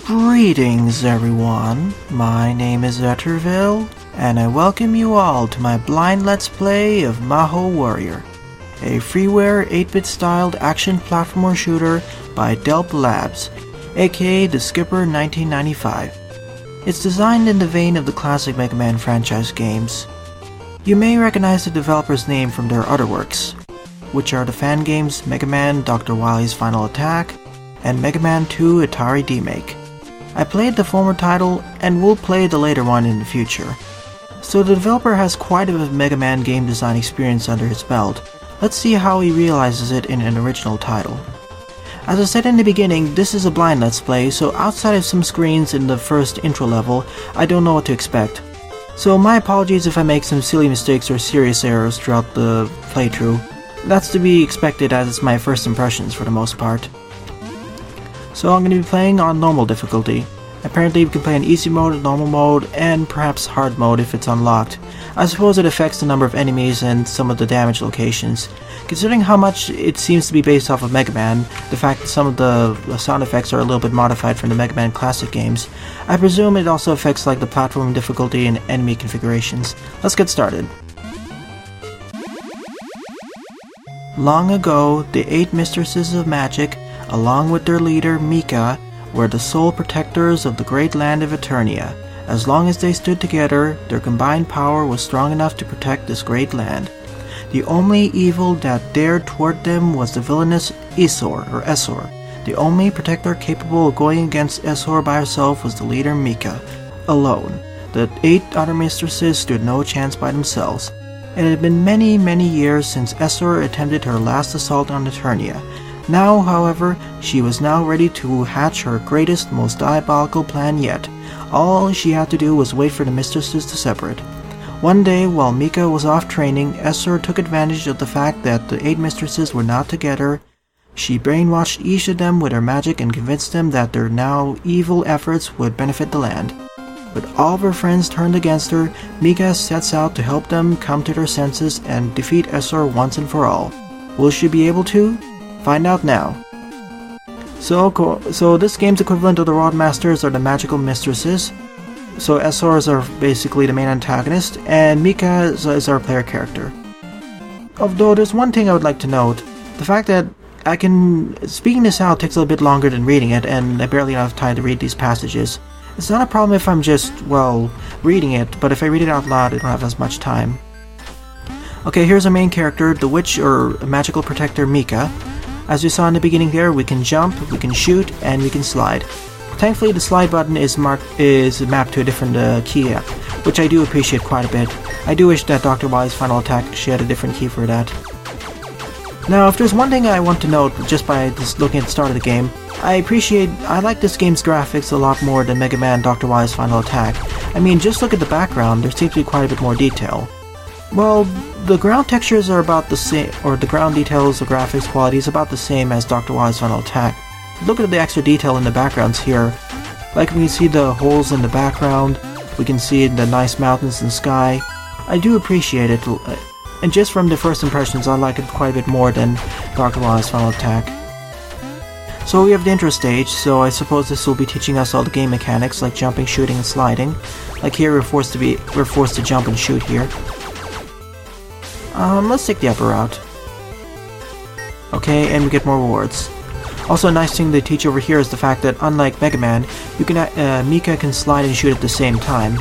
Greetings everyone, my name is Eternia, and I welcome you all to my blind let's play of Mahou Warrior, a freeware 8-bit styled action platformer shooter by Delp Labs, aka The Skipper 1995. It's designed in the vein of the classic Mega Man franchise games. You may recognize the developer's name from their other works, which are the fan games Mega Man Dr. Wily's Final Attack and Mega Man 2 Atari Remake. I played the former title and will play the later one in the future. So the developer has quite a bit of Mega Man game design experience under his belt. Let's see how he realizes it in an original title. As I said in the beginning, this is a blind let's play, so outside of some screens in the first intro level, I don't know what to expect. So my apologies if I make some silly mistakes or serious errors throughout the playthrough. That's to be expected as it's my first impressions for the most part. So I'm going to be playing on normal difficulty. Apparently we can play in easy mode, normal mode, and perhaps hard mode if it's unlocked. I suppose it affects the number of enemies and some of the damage locations. Considering how much it seems to be based off of Mega Man, the fact that some of the sound effects are a little bit modified from the Mega Man classic games, I presume it also affects like the platforming difficulty and enemy configurations. Let's get started. Long ago, the 8 mistresses of magic, along with their leader Mikka, were the sole protectors of the great land of Eternia. As long as they stood together, their combined power was strong enough to protect this great land. The only evil that dared toward them was the villainous Esor. The only protector capable of going against Esor by herself was the leader Mikka, alone. The 8 other mistresses stood no chance by themselves. It had been many years since Esor attempted her last assault on Eternia. Now, however, she was now ready to hatch her greatest, most diabolical plan yet. All she had to do was wait for the mistresses to separate. One day, while Mikka was off training, Esor took advantage of the fact that the 8 mistresses were not together. She brainwashed each of them with her magic and convinced them that their now evil efforts would benefit the land. But all of her friends turned against her. Mikka sets out to help them come to their senses and defeat Esor once and for all. Will she be able to? Find out now. So this game's equivalent of the Rod Masters are the magical mistresses. So Esors are basically the main antagonist, and Mikka is our player character. Although there's one thing I would like to note, the fact that speaking this out takes a little bit longer than reading it, and I barely have time to read these passages. It's not a problem if I'm just, reading it, but if I read it out loud, I don't have as much time. Okay, here's our main character, the witch or magical protector Mikka. As we saw in the beginning there, we can jump, we can shoot, and we can slide. Thankfully, the slide button is mapped to a different key app, which I do appreciate quite a bit. I do wish that Dr. Wily's Final Attack actually had a different key for that. Now, if there's one thing I want to note just by just looking at the start of the game, I like this game's graphics a lot more than Mega Man Dr. Wily's Final Attack. I mean, just look at the background, there seems to be quite a bit more detail. Well, the ground textures are about the same, or the ground details, the graphics quality is about the same as Dr. Wily's Final Attack. Look at the extra detail in the backgrounds here. Like we can see the holes in the background, we can see the nice mountains and sky. I do appreciate it, and just from the first impressions I like it quite a bit more than Dr. Wily's Final Attack. So we have the intro stage, so I suppose this will be teaching us all the game mechanics like jumping, shooting, and sliding. Like here we're forced to jump and shoot here. Let's take the upper route. Okay, and we get more rewards. Also, a nice thing they teach over here is the fact that, unlike Mega Man, Mikka can slide and shoot at the same time.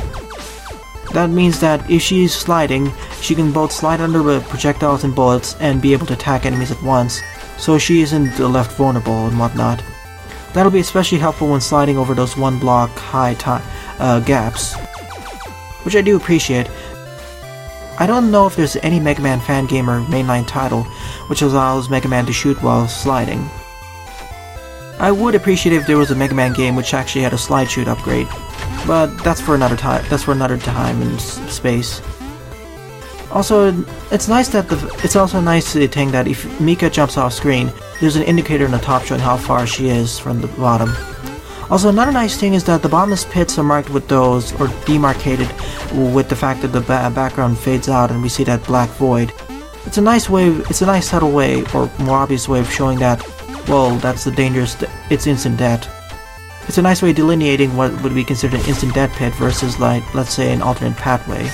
That means that if she's sliding, she can both slide under the projectiles and bullets and be able to attack enemies at once, so she isn't left vulnerable and whatnot. That'll be especially helpful when sliding over those one block high gaps, which I do appreciate. I don't know if there's any Mega Man fan game or mainline title which allows Mega Man to shoot while sliding. I would appreciate if there was a Mega Man game which actually had a slide shoot upgrade, but that's for another time. That's for another time and space. Also, it's also a nice thing that if Mikka jumps off screen, there's an indicator in the top showing how far she is from the bottom. Also, another nice thing is that the bottomless pits are marked with those, or demarcated with the fact that the background fades out and we see that black void. It's a nice subtle way, or more obvious way of showing that, well, that's the dangerous, it's instant death. It's a nice way of delineating what would be considered an instant death pit versus, like, let's say, an alternate pathway.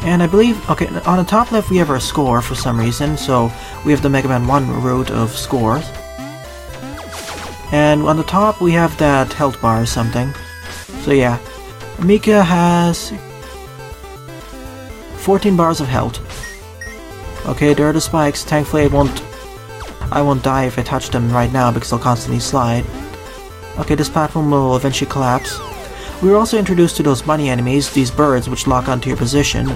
And I believe, okay, on the top left we have our score for some reason, so we have the Mega Man 1 route of scores. And on the top we have that health bar or something. So yeah, Mikka has 14 bars of health. Okay, there are the spikes. Thankfully I won't die if I touch them right now because I'll constantly slide. Okay, this platform will eventually collapse. We were also introduced to those bunny enemies, these birds which lock onto your position.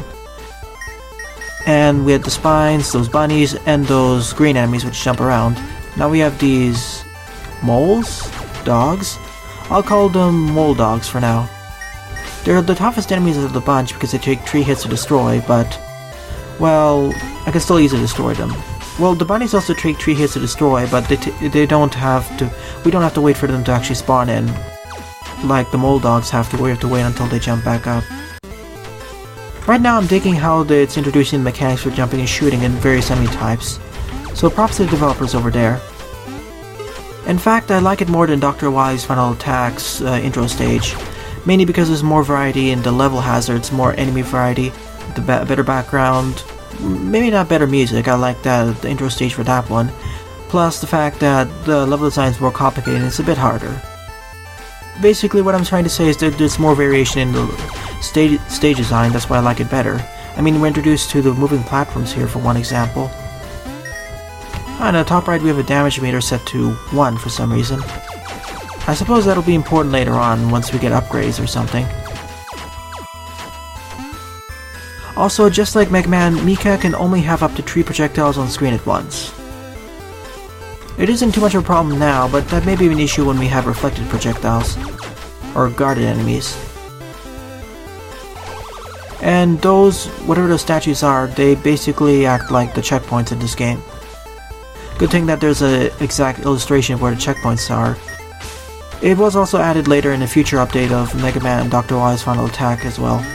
And we had the spines, those bunnies, and those green enemies which jump around. Now we have these moles? Dogs? I'll call them mole dogs for now. They're the toughest enemies of the bunch because they take 3 hits to destroy, but, well, I can still easily destroy them. Well, the bunnies also take 3 hits to destroy, but they don't have to. We don't have to wait for them to actually spawn in, like the mole dogs have to. We have to wait until they jump back up. Right now, I'm digging how it's introducing the mechanics for jumping and shooting in various enemy types. So props to the developers over there. In fact, I like it more than Dr. Wily's Final Attack's intro stage, mainly because there's more variety in the level hazards, more enemy variety, the better background, maybe not better music. I like the intro stage for that one. Plus the fact that the level design is more complicated and it's a bit harder. Basically, what I'm trying to say is that there's more variation in the stage design. That's why I like it better. I mean, we're introduced to the moving platforms here for one example. On the top right we have a damage meter set to 1 for some reason. I suppose that'll be important later on once we get upgrades or something. Also, just like Mega Man, Mikka can only have up to 3 projectiles on screen at once. It isn't too much of a problem now, but that may be an issue when we have reflected projectiles, or guarded enemies. And those, whatever those statues are, they basically act like the checkpoints in this game. Good thing that there's an exact illustration of where the checkpoints are. It was also added later in a future update of Mega Man and Dr. Wily's Final Attack as well.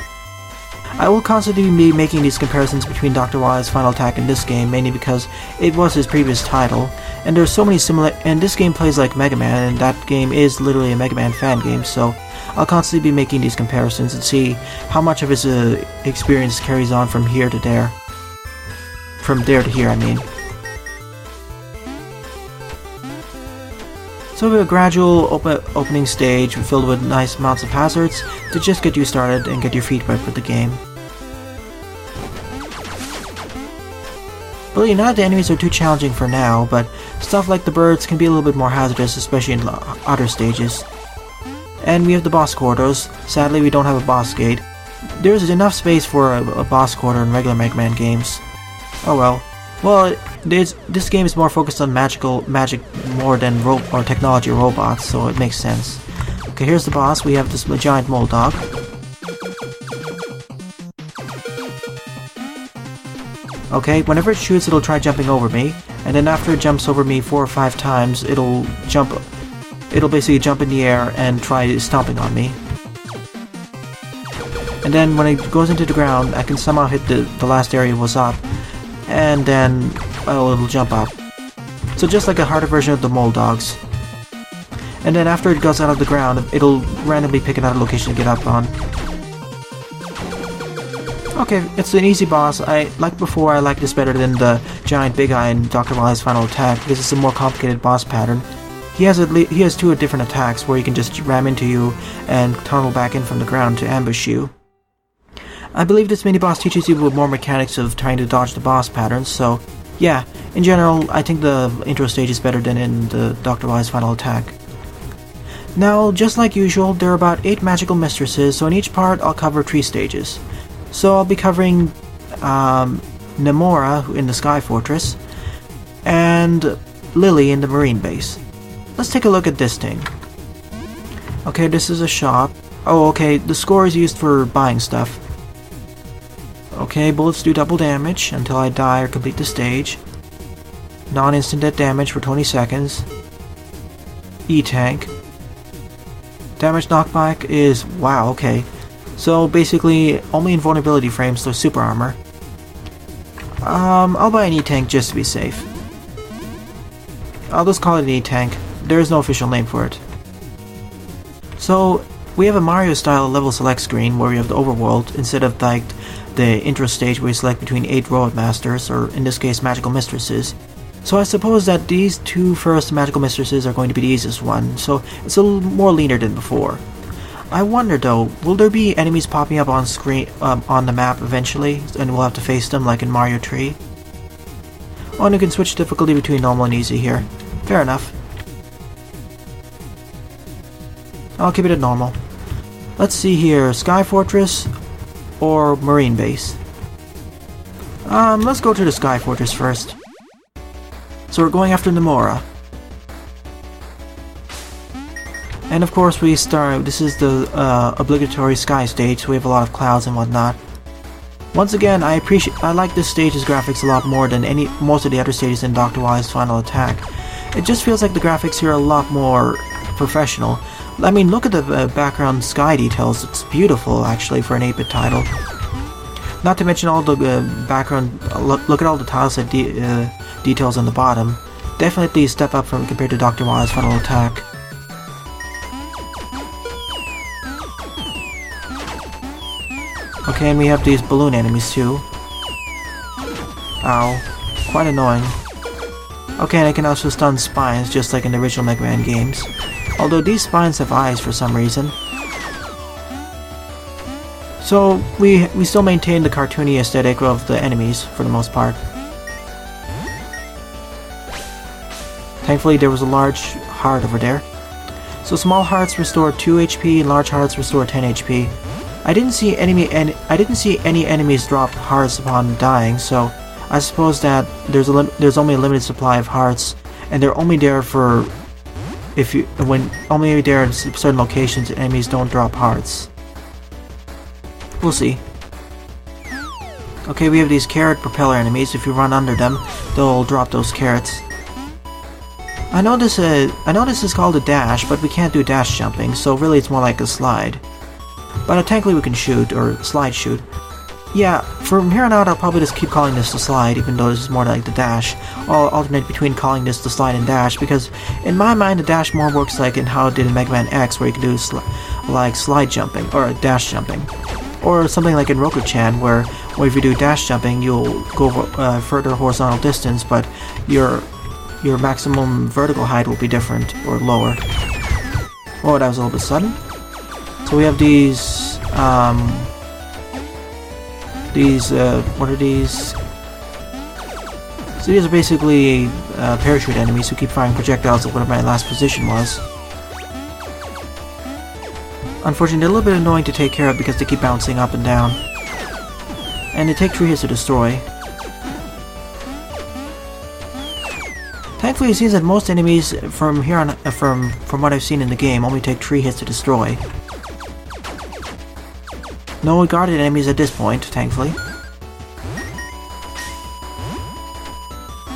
I will constantly be making these comparisons between Dr. Wily's Final Attack and this game, mainly because it was his previous title, and there's so many and this game plays like Mega Man, and that game is literally a Mega Man fan game, so I'll constantly be making these comparisons and see how much of his experience carries on from here to there. From there to here, I mean. So we have a gradual opening stage filled with nice amounts of hazards to just get you started and get your feet wet for the game. Believe it or not, the enemies are too challenging for now, but stuff like the birds can be a little bit more hazardous, especially in other stages. And we have the boss corridors. Sadly, we don't have a boss gate. There's enough space for a boss corridor in regular Mega Man games. Oh well. Well, this game is more focused on magic more than technology robots, so it makes sense. Okay, here's the boss. We have this giant mole dog. Okay, whenever it shoots, it'll try jumping over me, and then after it jumps over me 4 or 5 times, it'll basically jump in the air and try stomping on me. And then when it goes into the ground, I can somehow hit the last area it was up, and then, well, it'll jump up. So just like a harder version of the mole dogs. And then after it goes out of the ground, it'll randomly pick another location to get up on. Okay, it's an easy boss. Like before, I like this better than the giant big eye in Dr. Wily's Final Attack because it's a more complicated boss pattern. He has 2 different attacks where he can just ram into you and tunnel back in from the ground to ambush you. I believe this mini-boss teaches you more mechanics of trying to dodge the boss patterns, so yeah, in general, I think the intro stage is better than in the Dr. Wily's Final Attack. Now, just like usual, there are about 8 magical mistresses, so in each part I'll cover 3 stages. So I'll be covering Nemora in the Sky Fortress, and Lily in the Marine Base. Let's take a look at this thing. Okay, this is a shop. Oh, okay, the score is used for buying stuff. Okay, bullets do double damage until I die or complete the stage. Non-instant death damage for 20 seconds. E-tank. Damage knockback is... wow, okay. So basically, only invulnerability frames, so super armor. I'll buy an E-tank just to be safe. I'll just call it an E-Tank. There is no official name for it. So, we have a Mario-style level select screen where we have the overworld instead of like the intro stage where you select between 8 Road Masters, or in this case magical mistresses. So I suppose that these two first magical mistresses are going to be the easiest one, so it's a little more leaner than before. I wonder though, will there be enemies popping up on screen on the map eventually, and we'll have to face them like in Mario 3? Oh, and you can switch difficulty between normal and easy here. Fair enough. I'll keep it at normal. Let's see here, Sky Fortress or Marine Base? Let's go to the Sky Fortress first. So we're going after Nomura. And of course we start, this is the obligatory sky stage, so we have a lot of clouds and whatnot. Once again, I like this stage's graphics a lot more than most of the other stages in Dr. Wily's Final Attack. It just feels like the graphics here are a lot more professional. I mean, look at the background sky details, it's beautiful actually for an 8-bit title. Not to mention all the background, look at all the tiles that details on the bottom. Definitely a step up from compared to Dr. Wily's Final Attack. Okay, and we have these balloon enemies too. Ow. Quite annoying. Okay, and I can also stun spines just like in the original Mega Man games. Although these spines have eyes for some reason. So, we still maintain the cartoony aesthetic of the enemies, for the most part. Thankfully, there was a large heart over there. So small hearts restore 2 HP, and large hearts restore 10 HP. I didn't see any enemies drop hearts upon dying, so I suppose that there's only a limited supply of hearts, and they're only there for only there at certain locations enemies don't drop hearts. We'll see. Okay, we have these carrot propeller enemies. If you run under them, they'll drop those carrots. I know this is called a dash, but we can't do dash jumping, so really it's more like a slide. But technically we can shoot, or slide shoot. Yeah, from here on out I'll probably just keep calling this the slide, even though this is more like the dash. I'll alternate between calling this the slide and dash, because in my mind the dash more works like in how it did in Mega Man X, where you can do like slide jumping, or dash jumping. Or something like in Roku-chan, where if you do dash jumping you'll go further horizontal distance, but your maximum vertical height will be different, or lower. Oh, that was a little bit sudden. So we have these, what are these? So these are basically parachute enemies who keep firing projectiles at whatever my last position was. Unfortunately, they're a little bit annoying to take care of because they keep bouncing up and down. And they take 3 hits to destroy. Thankfully, it seems that most enemies from here on, from what I've seen in the game, only take 3 hits to destroy. No guarded enemies at this point, thankfully.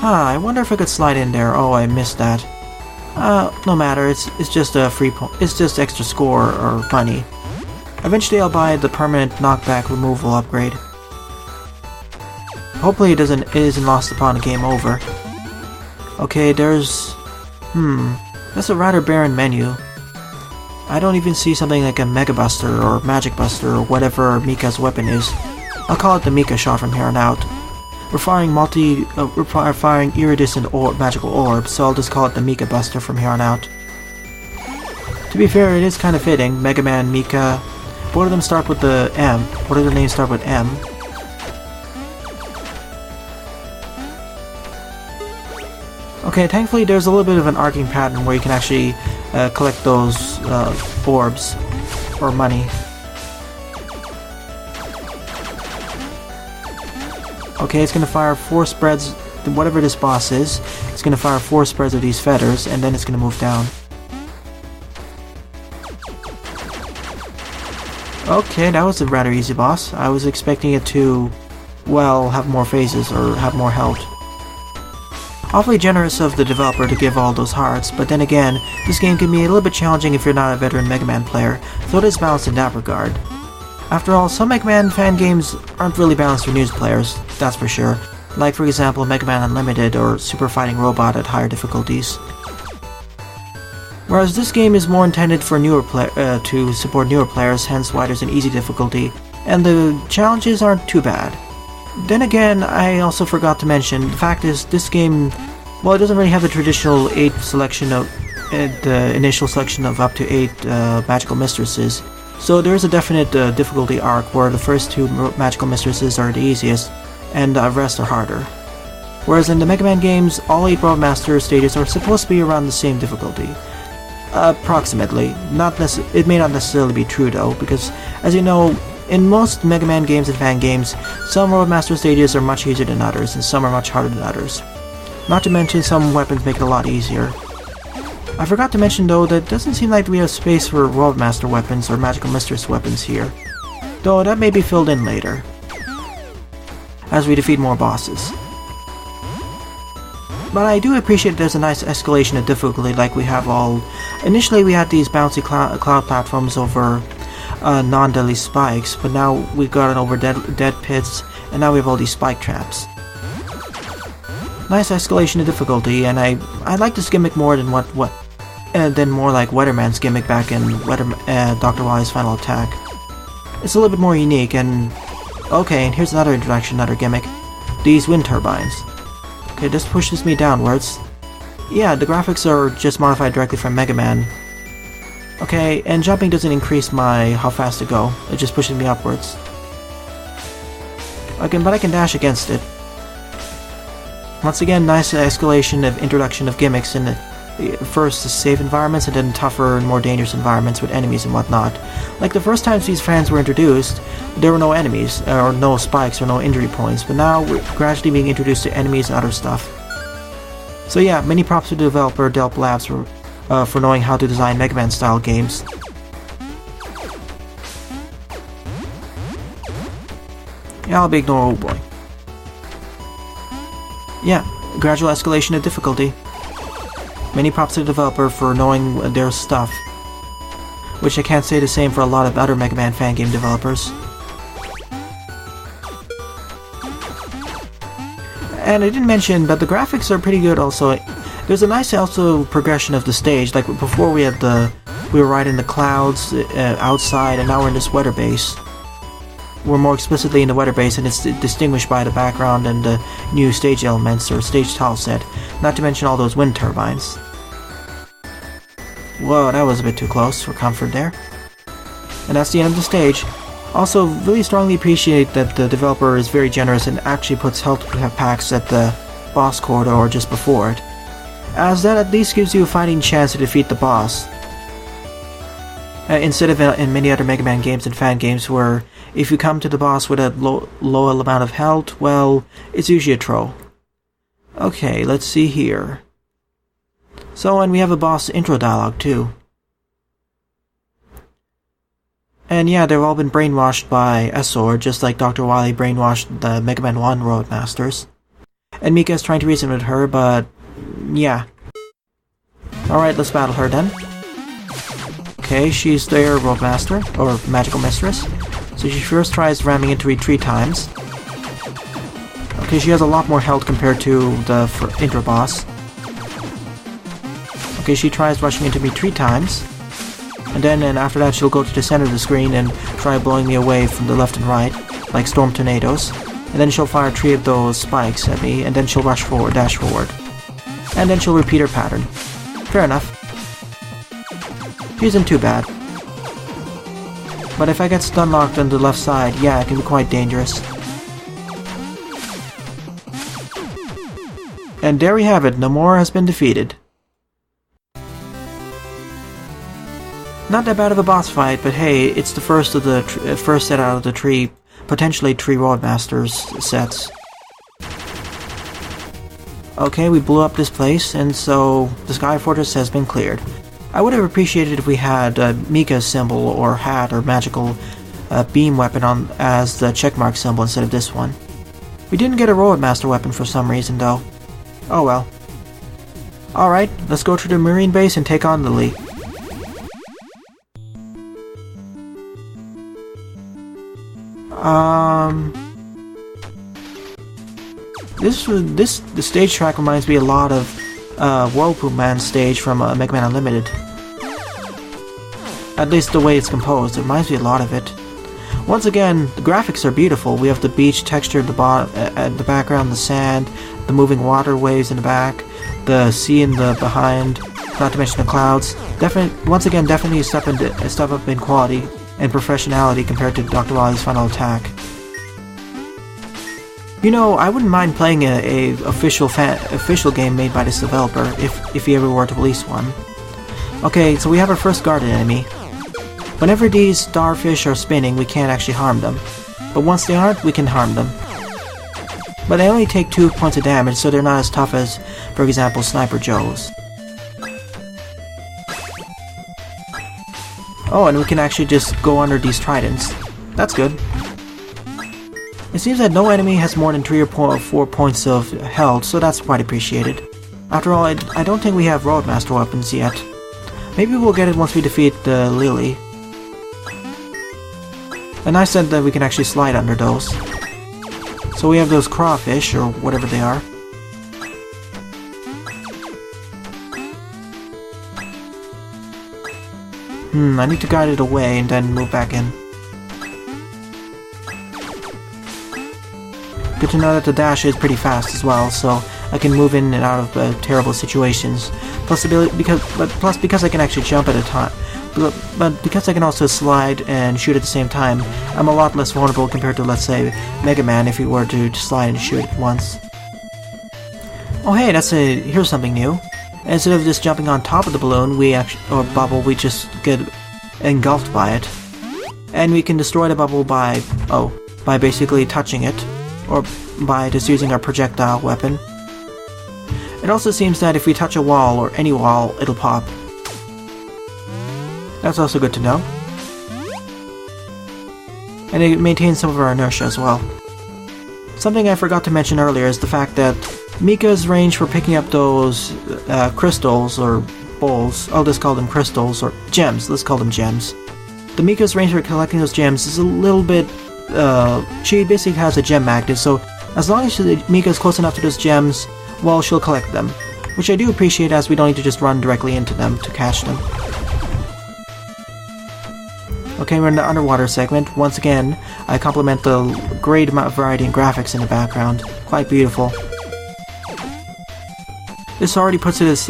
I wonder if I could slide in there. Oh, I missed that. No matter. It's just a free it's just extra score or money. Eventually, I'll buy the permanent knockback removal upgrade. Hopefully, it isn't lost upon a game over. Okay, there's... that's a rather barren menu. I don't even see something like a Mega Buster or Magic Buster or whatever Mikka's weapon is. I'll call it the Mikka shot from here on out. We're firing iridescent magical orbs, so I'll just call it the Mikka Buster from here on out. To be fair, it is kind of fitting. Mega Man, Mikka... Both of them start with the M. What of their names start with M? Okay, thankfully there's a little bit of an arcing pattern where you can actually collect those orbs, or money. Okay, it's going to fire 4 spreads, whatever this boss is, it's going to fire 4 spreads of these feathers, and then it's going to move down. Okay, that was a rather easy boss. I was expecting it to, well, have more phases, or have more health. Awfully generous of the developer to give all those hearts, but then again, this game can be a little bit challenging if you're not a veteran Mega Man player, so it is balanced in that regard. After all, some Mega Man fan games aren't really balanced for news players, that's for sure. like for example Mega Man Unlimited or Super Fighting Robot at higher difficulties. Whereas this game is more intended for to support newer players, hence why there's an easy difficulty, and the challenges aren't too bad. Then again, I also forgot to mention, the fact is this game, well, it doesn't really have the traditional 8 selection of the initial selection of up to 8 magical mistresses, so there is a definite difficulty arc where the first 2 magical mistresses are the easiest, and the rest are harder. Whereas in the Mega Man games, all 8 Roadmaster stages are supposed to be around the same difficulty. Approximately. It may not necessarily be true though, because as you know, in most Mega Man games and fan games, some Roadmaster stages are much easier than others, and some are much harder than others. Not to mention some weapons make it a lot easier. I forgot to mention though that it doesn't seem like we have space for Roadmaster weapons or Magical Mistress weapons here, though that may be filled in later, as we defeat more bosses. But I do appreciate there's a nice escalation of difficulty, like we have all... Initially we had these bouncy cloud platforms over non-deadly spikes, but now we've gotten over dead pits, and now we have all these spike traps. Nice escalation of difficulty, and I like this gimmick more than more like Weatherman's gimmick back in Dr. Wily's Final Attack. It's a little bit more unique, and... Okay, and here's another introduction, another gimmick. These wind turbines. Okay, this pushes me downwards. Yeah, the graphics are just modified directly from Mega Man. Okay, and jumping doesn't increase how fast I go. It just pushes me upwards. Okay, but I can dash against it. Once again, nice escalation of introduction of gimmicks in first the safe environments and then tougher and more dangerous environments with enemies and whatnot. Like the first times these fans were introduced, there were no enemies, or no spikes, or no injury points, but now we're gradually being introduced to enemies and other stuff. So yeah, many props to the developer Delp Labs for knowing how to design Mega Man style games. Yeah, I'll be ignoring, oh boy. Yeah, gradual escalation of difficulty. Many props to the developer for knowing their stuff, which I can't say the same for a lot of other Mega Man fan game developers. And I didn't mention, but the graphics are pretty good also. There's a nice also progression of the stage, like before we were right in the clouds outside, and now we're in this weather base. We're more explicitly in the weather base, and it's distinguished by the background and the new stage elements or stage tile set, not to mention all those wind turbines. Whoa, that was a bit too close for comfort there. And that's the end of the stage. Also, really strongly appreciate that the developer is very generous and actually puts health packs at the boss corridor or just before it, as that at least gives you a fighting chance to defeat the boss. Instead of in many other Mega Man games and fan games where if you come to the boss with a low amount of health, well, it's usually a troll. Okay, let's see here. So, and we have a boss intro dialogue too. And yeah, they've all been brainwashed by Esor, just like Dr. Wily brainwashed the Mega Man 1 Roadmasters. And Mikka is trying to reason with her, but yeah. Alright, let's battle her then. Okay, she's their Roadmaster, or Magical Mistress. So she first tries ramming into me 3 times. Okay, she has a lot more health compared to the intro boss. Okay, she tries rushing into me 3 times. And after that she'll go to the center of the screen and try blowing me away from the left and right, like storm tornadoes. And then she'll fire 3 of those spikes at me, and then she'll dash forward. And then she'll repeat her pattern. Fair enough. She isn't too bad. But if I get stun locked on the left side, yeah, it can be quite dangerous. And there we have it, Namor has been defeated. Not that bad of a boss fight, but hey, it's the first of the first set out of the potentially 3 Roadmasters sets. Okay, we blew up this place, and so the Sky Fortress has been cleared. I would have appreciated if we had Mikka's symbol or hat or magical beam weapon on as the checkmark symbol instead of this one. We didn't get a Roadmaster weapon for some reason though. Oh well. Alright, let's go to the Marine base and take on Lily. The stage track reminds me a lot of Whirlpool Man's stage from Mega Man Unlimited. At least the way it's composed, it reminds me a lot of it. Once again, the graphics are beautiful. We have the beach texture at the background, the sand, the moving water waves in the back, the sea in the behind, not to mention the clouds. Once again, definitely a step up in quality and professionality compared to Dr. Wily's Final Attack. You know, I wouldn't mind playing a official game made by this developer if he ever were to release one. Okay, so we have our first garden enemy. Whenever these starfish are spinning, we can't actually harm them. But once they aren't, we can harm them. But they only take 2 points of damage, so they're not as tough as, for example, Sniper Joe's. Oh, and we can actually just go under these tridents. That's good. It seems that no enemy has more than 3 or 4 points of health, so that's quite appreciated. After all, I don't think we have Roadmaster weapons yet. Maybe we'll get it once we defeat the Lily. And I said that we can actually slide under those. So we have those crawfish, or whatever they are. I need to guide it away and then move back in. Good to know that the dash is pretty fast as well, so I can move in and out of terrible situations. Plus, because I can actually jump at a time, but because I can also slide and shoot at the same time, I'm a lot less vulnerable compared to, let's say, Mega Man if he were to slide and shoot at once. Oh hey, here's something new. Instead of just jumping on top of the balloon, or bubble, we just get engulfed by it. And we can destroy the bubble by basically touching it, or by just using our projectile weapon. It also seems that if we touch a wall, or any wall, it'll pop. That's also good to know. And it maintains some of our inertia as well. Something I forgot to mention earlier is the fact that Mikka's range for picking up those crystals, or bowls, I'll just call them crystals, or gems, let's call them gems. The Mikka's range for collecting those gems is a little bit, she basically has a gem magnet, so as long as Mikka's close enough to those gems, well, she'll collect them. Which I do appreciate, as we don't need to just run directly into them to catch them. Okay, we're in the underwater segment. Once again, I compliment the great amount of variety in graphics in the background. Quite beautiful. This already puts it as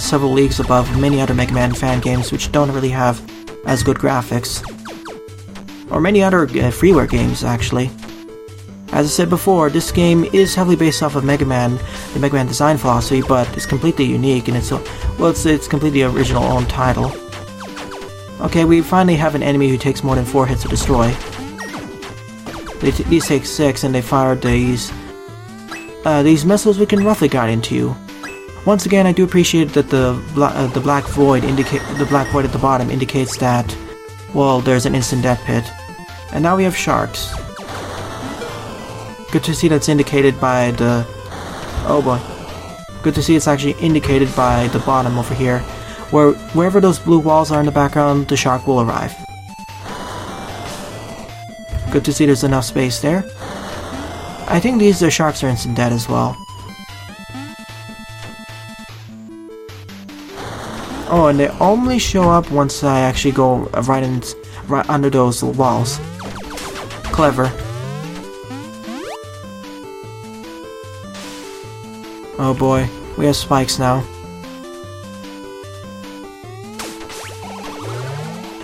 several leagues above many other Mega Man fan games which don't really have as good graphics. Or many other freeware games, actually. As I said before, this game is heavily based off of Mega Man, the Mega Man design philosophy, but it's completely unique and it's completely original own title. Okay, we finally have an enemy who takes more than 4 hits to destroy. These take 6, and they fired these missiles we can roughly guide into. Once again, I do appreciate that the black void at the bottom indicates that, well, there's an instant death pit. And now we have sharks. Good to see that's indicated by the... oh boy. Good to see it's actually indicated by the bottom over here. Wherever those blue walls are in the background, the shark will arrive. Good to see there's enough space there. I think these sharks are instant dead as well. Oh, and they only show up once I actually go right under those walls. Clever. Oh boy, we have spikes now.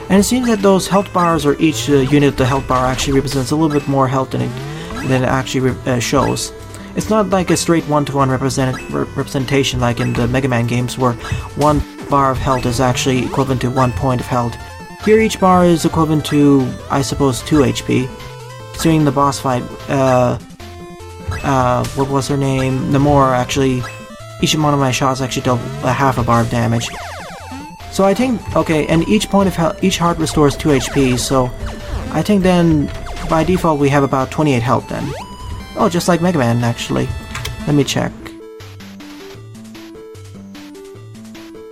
And it seems that those health bars, or each unit of the health bar, actually represents a little bit more health than it actually shows. It's not like a straight one-to-one representation like in the Mega Man games, where 1 bar of health is actually equivalent to 1 point of health. Here each bar is equivalent to, I suppose, 2 HP. Considering the boss fight, what was her name? Namor, actually, each one of my shots actually dealt half a bar of damage. So I think, okay, and each point of health, each heart restores 2 HP, so I think then, by default, we have about 28 health then. Oh, just like Mega Man, actually. Let me check.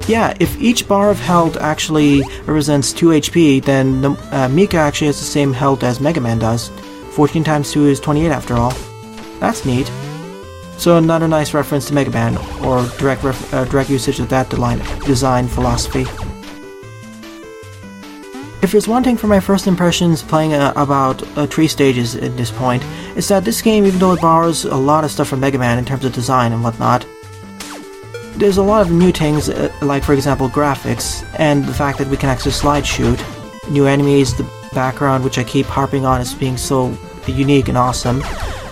Yeah, if each bar of health actually represents 2 HP, then Mikka actually has the same health as Mega Man does. 14 times 2 is 28 after all. That's neat. So another nice reference to Mega Man, or direct usage of that design philosophy. If there's one thing from my first impressions playing about 3 stages at this point, it's that this game, even though it borrows a lot of stuff from Mega Man in terms of design and whatnot, there's a lot of new things, like for example graphics, and the fact that we can actually slide shoot, new enemies, the background, which I keep harping on as being so unique and awesome.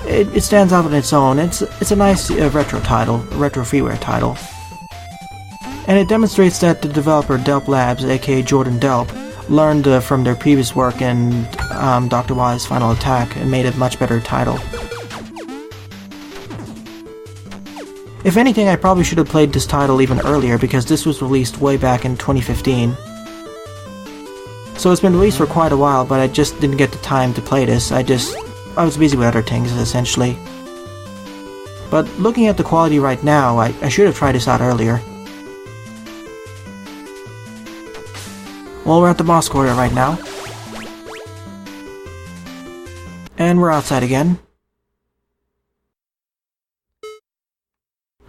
It stands out on its own. It's a nice retro freeware title. And it demonstrates that the developer Delp Labs, aka Jordan Delp, learned from their previous work in Dr. Y's Final Attack and made a much better title. If anything, I probably should have played this title even earlier because this was released way back in 2015. So it's been released for quite a while, but I just didn't get the time to play this. I was busy with other things, essentially. But looking at the quality right now, I should have tried this out earlier. Well, we're at the boss quarter right now. And we're outside again.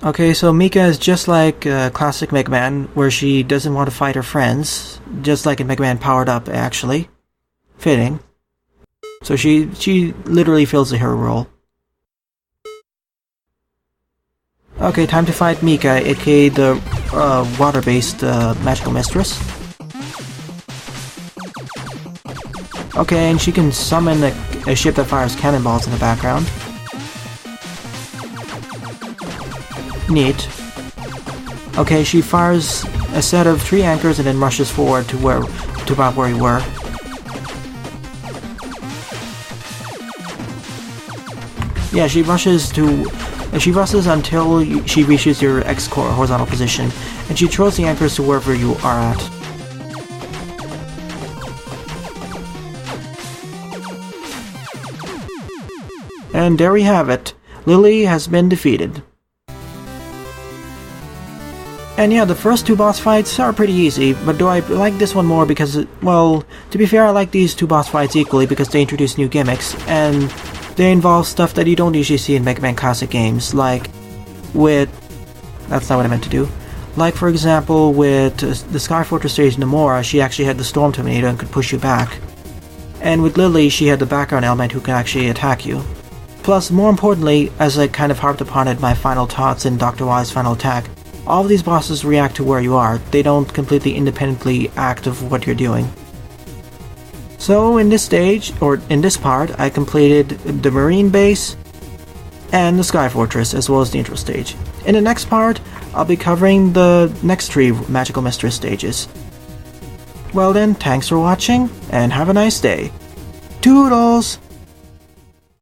Okay, so Mikka is just like classic Mega Man, where she doesn't want to fight her friends, just like in Mega Man Powered Up, actually. Fitting. So she literally fills the hero role. Okay, time to fight Mikka, aka the water-based magical mistress. Okay, and she can summon a ship that fires cannonballs in the background. Neat. Okay, she fires a set of 3 anchors and then rushes forward to about where we were. Yeah, she rushes until she reaches your X-core horizontal position, and she throws the anchors to wherever you are at. And there we have it. Lily has been defeated. And yeah, the first 2 boss fights are pretty easy, but do I like this one more because, well, to be fair, I like these 2 boss fights equally because they introduce new gimmicks, and they involve stuff that you don't usually see in Mega Man Classic games, like with... That's not what I meant to do. Like, for example, with the Sky Fortress stage Nomura, she actually had the Storm Terminator and could push you back. And with Lily, she had the background element who can actually attack you. Plus, more importantly, as I kind of harped upon it in my final thoughts in Dr. Y's Final Attack, all of these bosses react to where you are. They don't completely independently act of what you're doing. So in this stage, or in this part, I completed the Marine Base and the Sky Fortress, as well as the intro stage. In the next part, I'll be covering the next 3 Magical Mistress stages. Well then, thanks for watching, and have a nice day. Toodles!